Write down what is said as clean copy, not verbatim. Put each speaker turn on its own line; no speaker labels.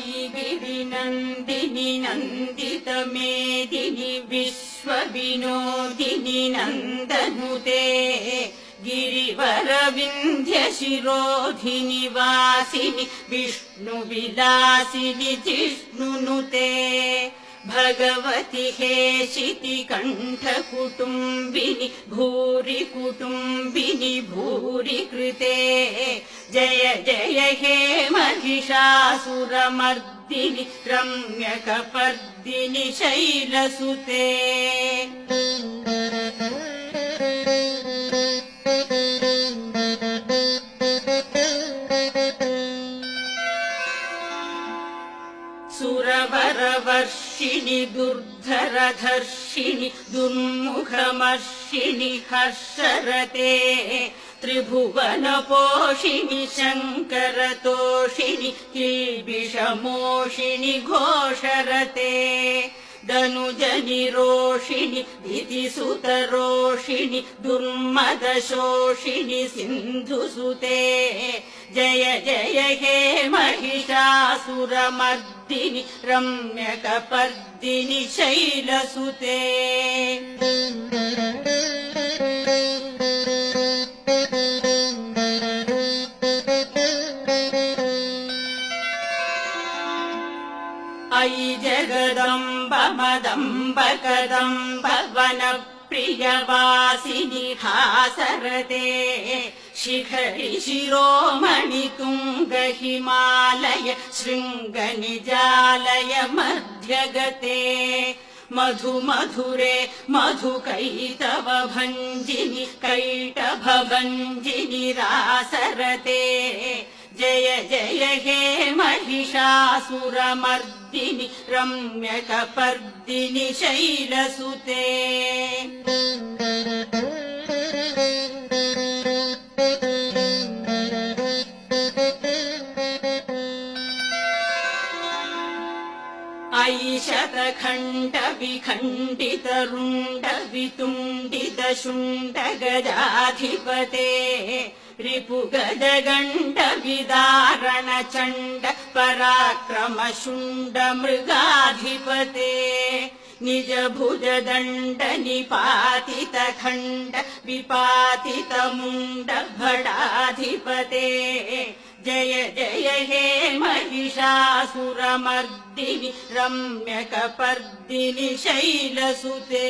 अयि गिरिनन्दिनि नन्दितमेदिनि विश्वविनोदिनि नन्दनुते गिरिवरविन्ध्यशिरोधिनि वासिनि विष्णुविलासिनि जिष्णुनुते भगवति हेशिति कण्ठकुटुम्बिनि भूरि कुटुम्बिनि भूरि कृते जय जय हे महिषासुरमर्दिनि रम्यकपर्दिनि शैलसुते सुरवरवर्षिणि दुर्धरधर्षिणि दुर्मुखमर्षिणि हर्षरते त्रिभुवनपोषिणि शङ्करतोषिणि किल्बिषमोषिणि घोषरते दनुजनिरोषिणि दितिसुतरोषिणि दुर्मदशोषिणि सिन्धुसुते जय जय हे महिषासुरमर्दिनि रम्यकपर्दिनि शैलसुते अयि जगदम्ब मदम्ब कदम्ब वनप्रियवासिनि हासरते शिखरि शिरोमणि तुङ्ग हिमालय शृङ्गनिजालय मध्यगते मधुमधुरे मधुकैटभभञ्जिनि कैटभभञ्जिनि रासरते जय जय हे महिषासुरमर्दिनि रम्यकपर्दिनि शैलसुते अयि शतखण्ड विखण्डित रुण्ड वितुण्डित शुण्ड गजाधिपते रिपुगजगण्ड विदारण चण्ड पराक्रम शुण्ड मृगाधिपते निज भुज दण्ड निपातित खण्ड विपातित मुण्ड भटाधिपते जय जय हे महिषासुरमर्दिनि रम्यकपर्दिनि शैलसुते